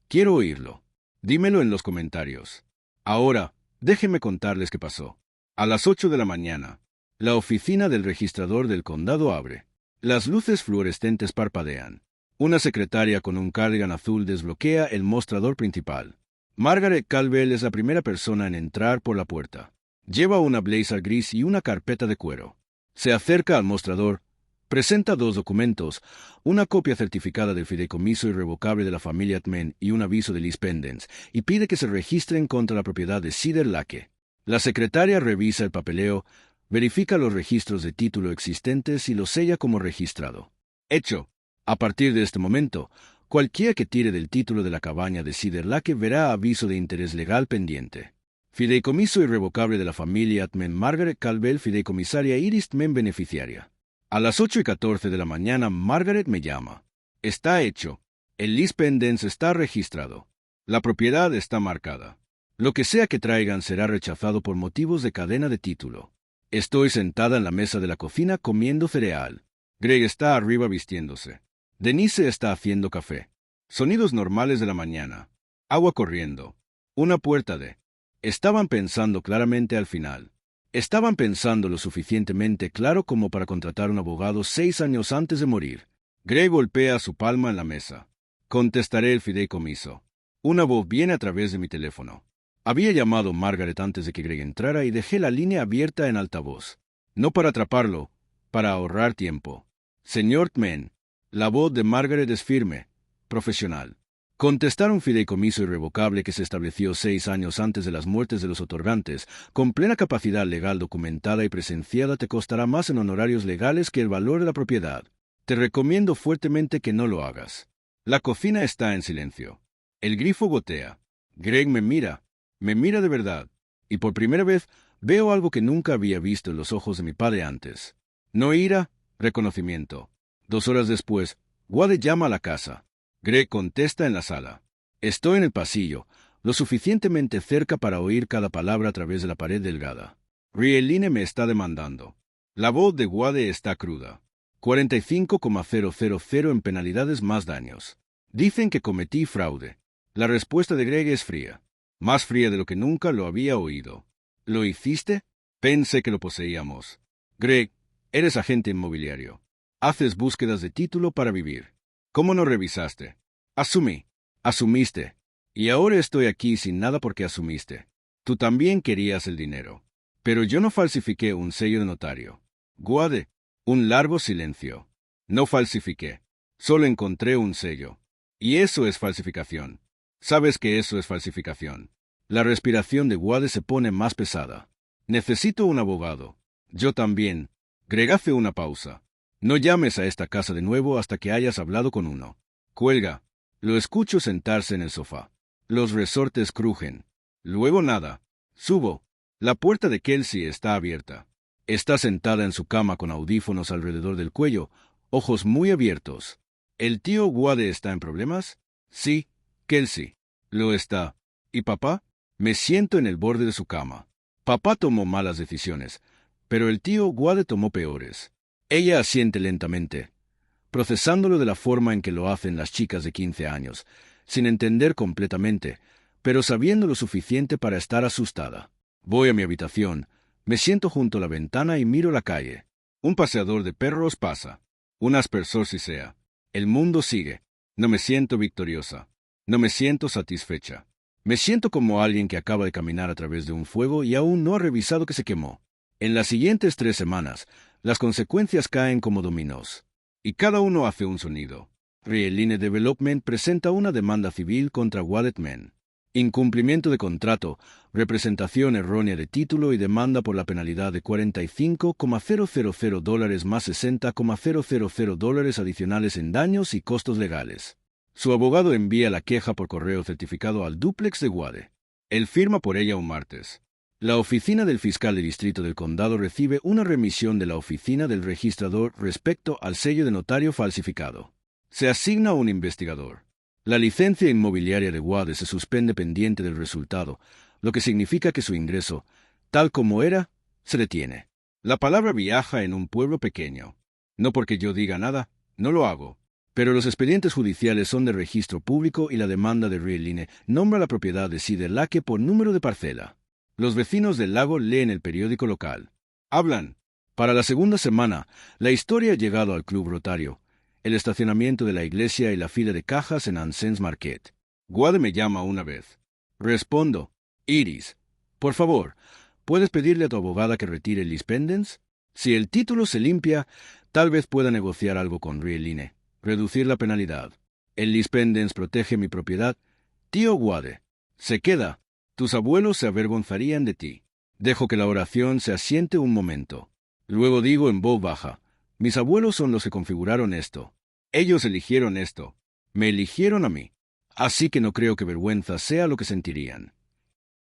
quiero oírlo. Dímelo en los comentarios. Ahora, déjenme contarles qué pasó. A las 8 de la mañana, la oficina del registrador del condado abre. Las luces fluorescentes parpadean. Una secretaria con un cardigan azul desbloquea el mostrador principal. Margaret Calvell es la primera persona en entrar por la puerta. Lleva una blazer gris y una carpeta de cuero. Se acerca al mostrador, presenta 2 documentos, una copia certificada del fideicomiso irrevocable de la familia Atman y un aviso de lispendence, y pide que se registren contra la propiedad de Cedar Lake. La secretaria revisa el papeleo, verifica los registros de título existentes y los sella como registrado. Hecho. A partir de este momento, cualquiera que tire del título de la cabaña de Cedar Lake verá aviso de interés legal pendiente. Fideicomiso irrevocable de la familia Atman Margaret Calvell, fideicomisaria Iris Tmen beneficiaria. A las 8:14 de la mañana Margaret me llama. Está hecho. El lispendence está registrado. La propiedad está marcada. Lo que sea que traigan será rechazado por motivos de cadena de título. Estoy sentada en la mesa de la cocina comiendo cereal. Greg está arriba vistiéndose. Denise está haciendo café. Sonidos normales de la mañana. Agua corriendo. Una puerta de... Estaban pensando claramente al final. Estaban pensando lo suficientemente claro como para contratar un abogado 6 años antes de morir. Greg golpea su palma en la mesa. Contestaré el fideicomiso. Una voz viene a través de mi teléfono. Había llamado Margaret antes de que Greg entrara y dejé la línea abierta en altavoz. No para atraparlo, para ahorrar tiempo. Señor Tmen. La voz de Margaret es firme, profesional. Contestar un fideicomiso irrevocable que se estableció 6 años antes de las muertes de los otorgantes, con plena capacidad legal documentada y presenciada, te costará más en honorarios legales que el valor de la propiedad. Te recomiendo fuertemente que no lo hagas. La cocina está en silencio. El grifo gotea. Greg me mira de verdad, y por primera vez veo algo que nunca había visto en los ojos de mi padre antes. No ira, reconocimiento. 2 horas después, Wade llama a la casa. Greg contesta en la sala. Estoy en el pasillo. lo suficientemente cerca para oír cada palabra a través de la pared delgada. Rieline me está demandando. La voz de Wade está cruda. 45,000 en penalidades más daños. Dicen que cometí fraude. La respuesta de Greg es fría. Más fría de lo que nunca lo había oído. ¿Lo hiciste? Pensé que lo poseíamos. Greg, eres agente inmobiliario. Haces búsquedas de título para vivir. ¿Cómo no revisaste? Asumí. Asumiste. Y ahora estoy aquí sin nada porque asumiste. Tú también querías el dinero. Pero yo no falsifiqué un sello de notario. Wade, un largo silencio. No falsifiqué. Solo encontré un sello. Y eso es falsificación. Sabes que eso es falsificación. La respiración de Wade se pone más pesada. Necesito un abogado. Yo también. Greg hace una pausa. No llames a esta casa de nuevo hasta que hayas hablado con uno. Cuelga. Lo escucho sentarse en el sofá. Los resortes crujen. Luego nada. Subo. La puerta de Kelsey está abierta. Está sentada en su cama con audífonos alrededor del cuello, ojos muy abiertos. ¿El tío Wade está en problemas? Sí, Kelsey. Lo está. ¿Y papá? Me siento en el borde de su cama. Papá tomó malas decisiones, pero el tío Wade tomó peores. Ella asiente lentamente, procesándolo de la forma en que lo hacen las chicas de 15 años, sin entender completamente, pero sabiendo lo suficiente para estar asustada. Voy a mi habitación, me siento junto a la ventana y miro la calle. Un paseador de perros pasa. Un aspersor sisea. El mundo sigue. No me siento victoriosa. No me siento satisfecha. Me siento como alguien que acaba de caminar a través de un fuego y aún no ha revisado que se quemó. En las siguientes 3 semanas, las consecuencias caen como dominós. Y cada uno hace un sonido. Rieline Development presenta una demanda civil contra Walletman. Incumplimiento de contrato, representación errónea de título y demanda por la penalidad de $45,000 más $60,000 adicionales en daños y costos legales. Su abogado envía la queja por correo certificado al dúplex de Wade. Él firma por ella un martes. La oficina del fiscal de distrito del condado recibe una remisión de la oficina del registrador respecto al sello de notario falsificado. Se asigna un investigador. La licencia inmobiliaria de Wade se suspende pendiente del resultado, lo que significa que su ingreso, tal como era, se detiene. La palabra viaja en un pueblo pequeño. No porque yo diga nada, no lo hago. Pero los expedientes judiciales son de registro público y la demanda de Rieline nombra la propiedad de Cedar Lake por número de parcela. Los vecinos del lago leen el periódico local. Hablan. Para la segunda semana, la historia ha llegado al Club Rotario, el estacionamiento de la iglesia y la fila de cajas en Ansens Market. Wade me llama una vez. Respondo. Iris, por favor, ¿puedes pedirle a tu abogada que retire el lispendens? Si el título se limpia, tal vez pueda negociar algo con Rieline. Reducir la penalidad. El lispendens protege mi propiedad. Tío Wade, se queda. Tus abuelos se avergonzarían de ti. Dejo que la oración se asiente un momento. Luego digo en voz baja, mis abuelos son los que configuraron esto. Ellos eligieron esto. Me eligieron a mí. Así que no creo que vergüenza sea lo que sentirían.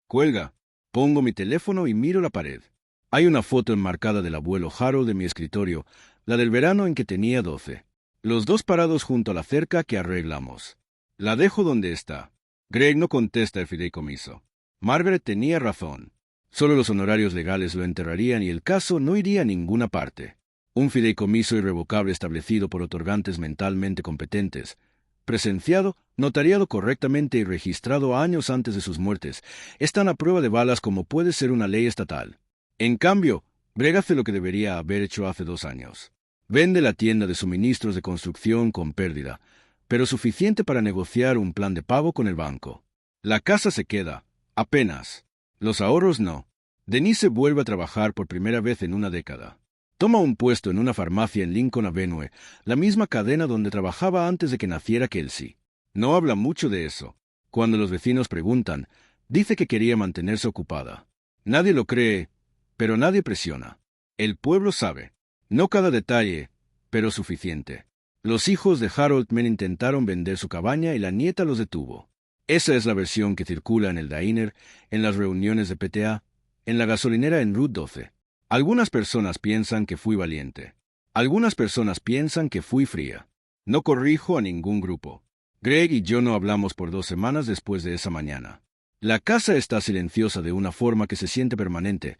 Cuelga. Pongo mi teléfono y miro la pared. Hay una foto enmarcada del abuelo Harold en mi escritorio, la del verano en que tenía 12. Los dos parados junto a la cerca que arreglamos. La dejo donde está. Greg no contesta el fideicomiso. Margaret tenía razón. Solo los honorarios legales lo enterrarían y el caso no iría a ninguna parte. Un fideicomiso irrevocable establecido por otorgantes mentalmente competentes, presenciado, notariado correctamente y registrado años antes de sus muertes, es tan a prueba de balas como puede ser una ley estatal. En cambio, Greg hace lo que debería haber hecho hace 2 años. Vende la tienda de suministros de construcción con pérdida, pero suficiente para negociar un plan de pago con el banco. La casa se queda. Apenas. Los ahorros no. Denise vuelve a trabajar por primera vez en una década. Toma un puesto en una farmacia en Lincoln Avenue, la misma cadena donde trabajaba antes de que naciera Kelsey. No habla mucho de eso. Cuando los vecinos preguntan, dice que quería mantenerse ocupada. Nadie lo cree, pero nadie presiona. El pueblo sabe. No cada detalle, pero suficiente. Los hijos de Harold Mann intentaron vender su cabaña y la nieta los detuvo. Esa es la versión que circula en el diner, en las reuniones de PTA, en la gasolinera en Route 12. Algunas personas piensan que fui valiente. Algunas personas piensan que fui fría. No corrijo a ningún grupo. Greg y yo no hablamos por 2 semanas después de esa mañana. La casa está silenciosa de una forma que se siente permanente,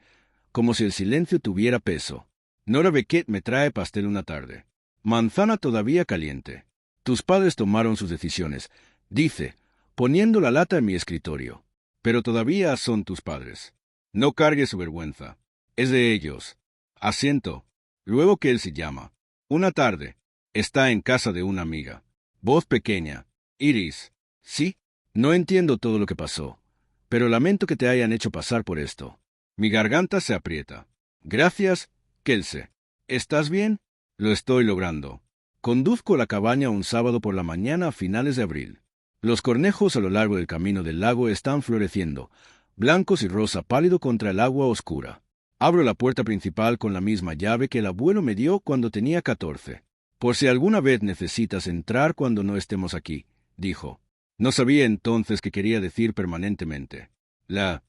como si el silencio tuviera peso. Nora Beckett me trae pastel una tarde. Manzana todavía caliente. Tus padres tomaron sus decisiones, dice, poniendo la lata en mi escritorio. Pero todavía son tus padres. No cargues su vergüenza. Es de ellos. Asiento. Luego que él se llama. Una tarde. Está en casa de una amiga. Voz pequeña. Iris. Sí. No entiendo todo lo que pasó. Pero lamento que te hayan hecho pasar por esto. Mi garganta se aprieta. Gracias, Kelsey. ¿Estás bien? Lo estoy logrando. Conduzco la cabaña un sábado por la mañana a finales de abril. Los cornejos a lo largo del camino del lago están floreciendo, blancos y rosa pálido contra el agua oscura. Abro la puerta principal con la misma llave que el abuelo me dio cuando tenía 14. Por si alguna vez necesitas entrar cuando no estemos aquí, dijo. No sabía entonces qué quería decir permanentemente. La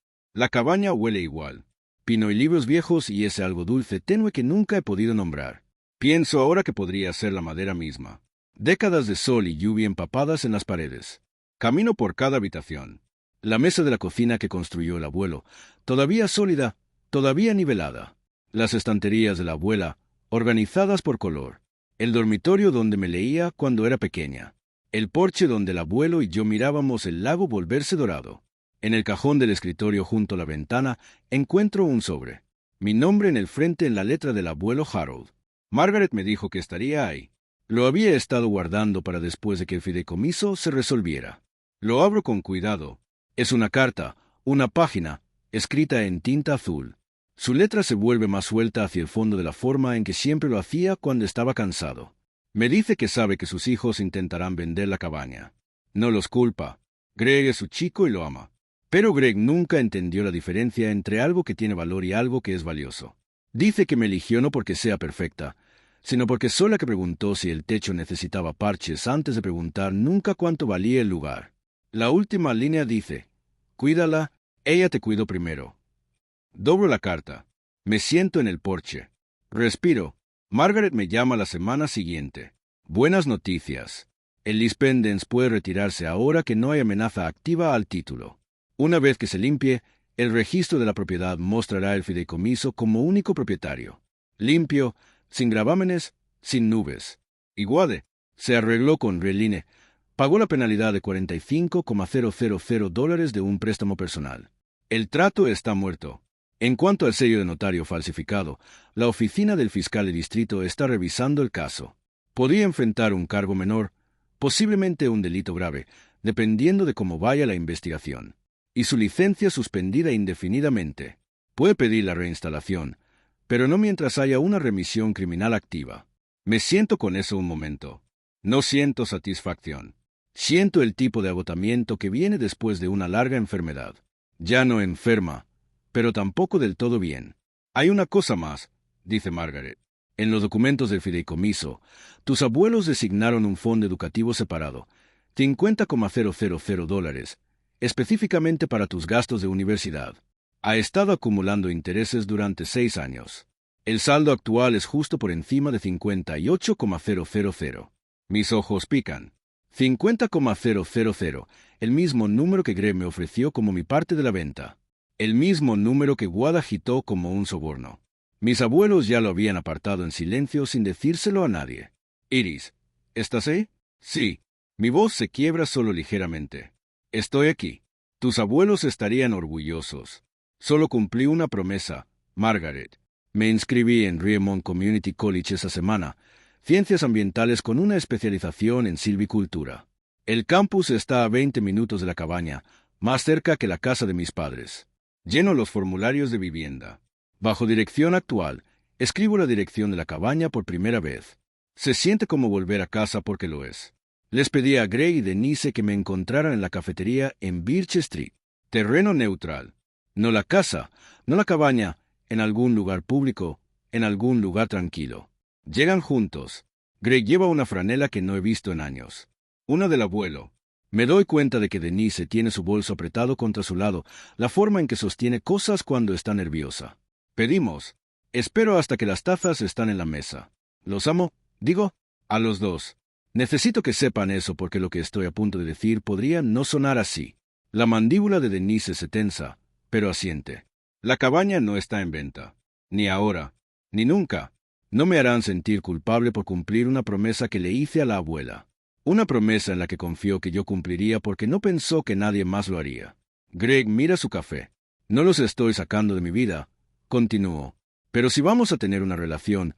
cabaña huele igual. Pino y libros viejos y ese algo dulce tenue que nunca he podido nombrar. Pienso ahora que podría ser la madera misma. Décadas de sol y lluvia empapadas en las paredes. Camino por cada habitación. La mesa de la cocina que construyó el abuelo, todavía sólida, todavía nivelada. Las estanterías de la abuela, organizadas por color. El dormitorio donde me leía cuando era pequeña. El porche donde el abuelo y yo mirábamos el lago volverse dorado. En el cajón del escritorio junto a la ventana encuentro un sobre. Mi nombre en el frente en la letra del abuelo Harold. Margaret me dijo que estaría ahí. Lo había estado guardando para después de que el fideicomiso se resolviera. Lo abro con cuidado. Es una carta, una página, escrita en tinta azul. Su letra se vuelve más suelta hacia el fondo de la forma en que siempre lo hacía cuando estaba cansado. Me dice que sabe que sus hijos intentarán vender la cabaña. No los culpa. Greg es su chico y lo ama. Pero Greg nunca entendió la diferencia entre algo que tiene valor y algo que es valioso. Dice que me eligió no porque sea perfecta, sino porque soy la que preguntó si el techo necesitaba parches antes de preguntar nunca cuánto valía el lugar. La última línea dice, cuídala, ella te cuidó primero. Doblo la carta. Me siento en el porche. Respiro. Margaret me llama la semana siguiente. Buenas noticias. El Lispendens puede retirarse ahora que no hay amenaza activa al título. Una vez que se limpie, el registro de la propiedad mostrará el fideicomiso como único propietario. Limpio, sin gravámenes, sin nubes. Iguade se arregló con Reline. Pagó la penalidad de $45,000 de un préstamo personal. El trato está muerto. En cuanto al sello de notario falsificado, la oficina del fiscal de distrito está revisando el caso. Podría enfrentar un cargo menor, posiblemente un delito grave, dependiendo de cómo vaya la investigación. Y su licencia suspendida indefinidamente. Puede pedir la reinstalación, pero no mientras haya una remisión criminal activa. Me siento con eso un momento. No siento satisfacción. Siento el tipo de agotamiento que viene después de una larga enfermedad. Ya no enferma, pero tampoco del todo bien. Hay una cosa más, dice Margaret. En los documentos del fideicomiso, tus abuelos designaron un fondo educativo separado, $50,000, específicamente para tus gastos de universidad. Ha estado acumulando intereses durante 6 años. El saldo actual es justo por encima de $58,000. Mis ojos pican. $50,000, el mismo número que Greg me ofreció como mi parte de la venta. El mismo número que Wad agitó como un soborno. Mis abuelos ya lo habían apartado en silencio sin decírselo a nadie. Iris, ¿estás ahí? Sí. Mi voz se quiebra solo ligeramente. Estoy aquí. Tus abuelos estarían orgullosos. Solo cumplí una promesa, Margaret. Me inscribí en Riemont Community College esa semana, ciencias ambientales con una especialización en silvicultura. El campus está a 20 minutos de la cabaña, más cerca que la casa de mis padres. Lleno los formularios de vivienda. Bajo dirección actual, escribo la dirección de la cabaña por primera vez. Se siente como volver a casa porque lo es. Les pedí a Greg y Denise que me encontraran en la cafetería en Birch Street. Terreno neutral. No la casa, no la cabaña, en algún lugar público, en algún lugar tranquilo. Llegan juntos. Greg lleva una franela que no he visto en años. Una del abuelo. Me doy cuenta de que Denise tiene su bolso apretado contra su lado, la forma en que sostiene cosas cuando está nerviosa. Pedimos. Espero hasta que las tazas están en la mesa. Los amo, digo, a los dos. Necesito que sepan eso porque lo que estoy a punto de decir podría no sonar así. La mandíbula de Denise se tensa, pero asiente. La cabaña no está en venta. Ni ahora, ni nunca. No me harán sentir culpable por cumplir una promesa que le hice a la abuela. Una promesa en la que confió que yo cumpliría porque no pensó que nadie más lo haría. Greg mira su café. No los estoy sacando de mi vida, continuó. Pero si vamos a tener una relación,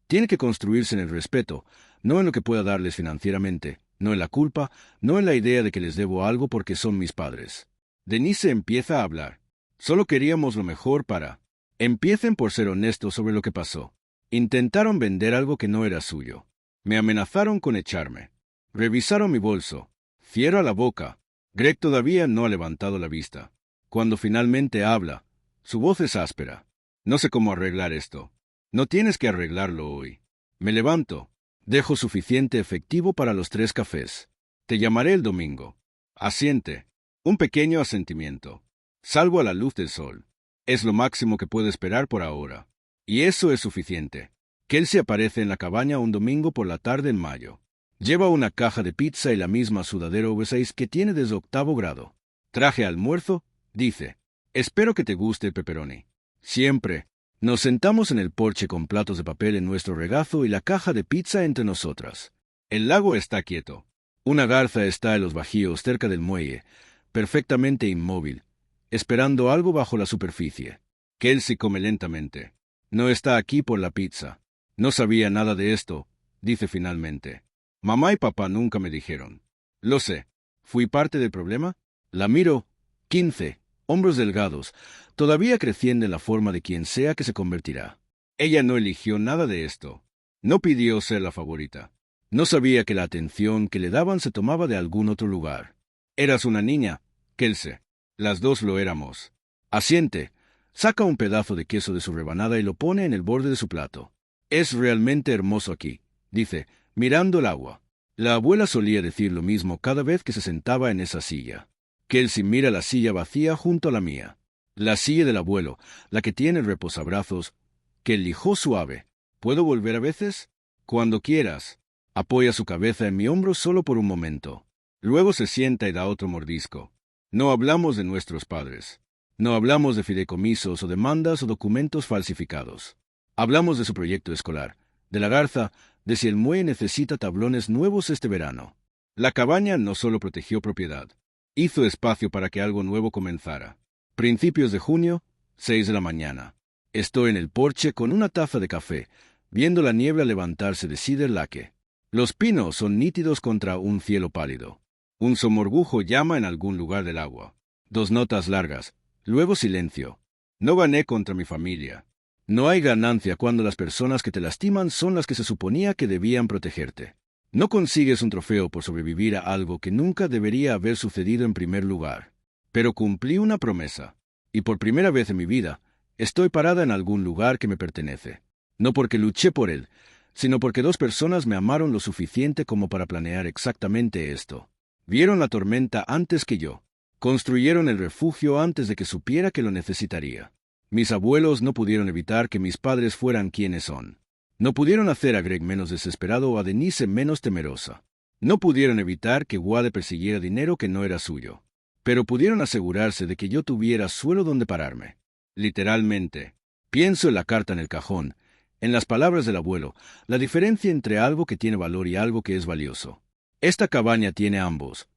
tiene que construirse en el respeto, no en lo que pueda darles financieramente, no en la culpa, no en la idea de que les debo algo porque son mis padres. Denise empieza a hablar. Solo queríamos lo mejor para... Empiecen por ser honestos sobre lo que pasó. Intentaron vender algo que no era suyo. Me amenazaron con echarme. Revisaron mi bolso. Cierra la boca. Greg todavía no ha levantado la vista. Cuando finalmente habla, su voz es áspera. No sé cómo arreglar esto. No tienes que arreglarlo hoy. Me levanto. Dejo suficiente efectivo para los 3 cafés. Te llamaré el domingo. Asiente. Un pequeño asentimiento. Salgo a la luz del sol. Es lo máximo que puedo esperar por ahora. Y eso es suficiente. Kelsey aparece en la cabaña un domingo por la tarde en mayo. Lleva una caja de pizza y la misma sudadera oversize que tiene desde 8º grado. Traje almuerzo, dice. Espero que te guste el pepperoni. Siempre. Nos sentamos en el porche con platos de papel en nuestro regazo y la caja de pizza entre nosotras. El lago está quieto. Una garza está en los bajíos cerca del muelle, perfectamente inmóvil, esperando algo bajo la superficie. Kelsey come lentamente. No está aquí por la pizza. No sabía nada de esto, dice finalmente. Mamá y papá nunca me dijeron. Lo sé. ¿Fui parte del problema? La miro. 15. Hombros delgados, todavía creciendo en la forma de quien sea que se convertirá. Ella no eligió nada de esto. No pidió ser la favorita. No sabía que la atención que le daban se tomaba de algún otro lugar. Eras una niña, Kelsey. Las dos lo éramos. Asiente. Saca un pedazo de queso de su rebanada y lo pone en el borde de su plato. Es realmente hermoso aquí, dice, mirando el agua. La abuela solía decir lo mismo cada vez que se sentaba en esa silla. Kelsey mira la silla vacía junto a la mía. La silla del abuelo, la que tiene el reposabrazos, que lijó suave. ¿Puedo volver a veces? Cuando quieras. Apoya su cabeza en mi hombro solo por un momento. Luego se sienta y da otro mordisco. No hablamos de nuestros padres. No hablamos de fideicomisos o demandas o documentos falsificados. Hablamos de su proyecto escolar, de la garza, de si el muelle necesita tablones nuevos este verano. La cabaña no solo protegió propiedad. Hizo espacio para que algo nuevo comenzara. Principios de junio, 6 de la mañana. Estoy en el porche con una taza de café, viendo la niebla levantarse de Cedar Lake. Los pinos son nítidos contra un cielo pálido. Un somorgujo llama en algún lugar del agua. 2 notas largas, luego silencio. No gané contra mi familia. No hay ganancia cuando las personas que te lastiman son las que se suponía que debían protegerte. No consigues un trofeo por sobrevivir a algo que nunca debería haber sucedido en primer lugar. Pero cumplí una promesa. Y por primera vez en mi vida, estoy parada en algún lugar que me pertenece. No porque luché por él, sino porque 2 personas me amaron lo suficiente como para planear exactamente esto. Vieron la tormenta antes que yo. Construyeron el refugio antes de que supiera que lo necesitaría. Mis abuelos no pudieron evitar que mis padres fueran quienes son. No pudieron hacer a Greg menos desesperado o a Denise menos temerosa. No pudieron evitar que Wade persiguiera dinero que no era suyo. Pero pudieron asegurarse de que yo tuviera suelo donde pararme. Literalmente. Pienso en la carta en el cajón, en las palabras del abuelo, la diferencia entre algo que tiene valor y algo que es valioso. Esta cabaña tiene ambos.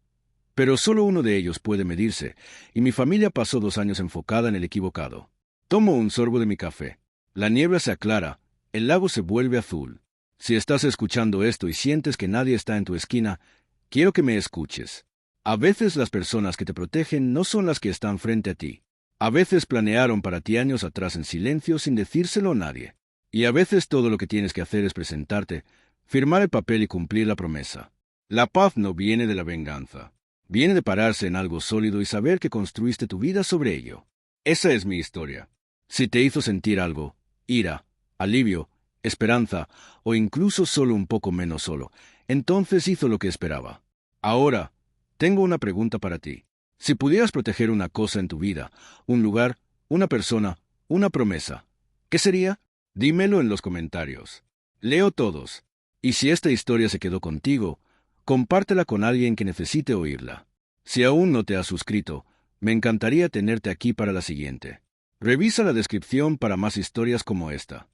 Pero solo uno de ellos puede medirse, y mi familia pasó 2 años enfocada en el equivocado. Tomo un sorbo de mi café. La niebla se aclara. El lago se vuelve azul. Si estás escuchando esto y sientes que nadie está en tu esquina, quiero que me escuches. A veces las personas que te protegen no son las que están frente a ti. A veces planearon para ti años atrás en silencio sin decírselo a nadie. Y a veces todo lo que tienes que hacer es presentarte, firmar el papel y cumplir la promesa. La paz no viene de la venganza. Viene de pararse en algo sólido y saber que construiste tu vida sobre ello. Esa es mi historia. Si te hizo sentir algo, ira, alivio, esperanza, o incluso solo un poco menos solo, entonces hizo lo que esperaba. Ahora, tengo una pregunta para ti. Si pudieras proteger una cosa en tu vida, un lugar, una persona, una promesa, ¿qué sería? Dímelo en los comentarios. Leo todos. Y si esta historia se quedó contigo, compártela con alguien que necesite oírla. Si aún no te has suscrito, me encantaría tenerte aquí para la siguiente. Revisa la descripción para más historias como esta.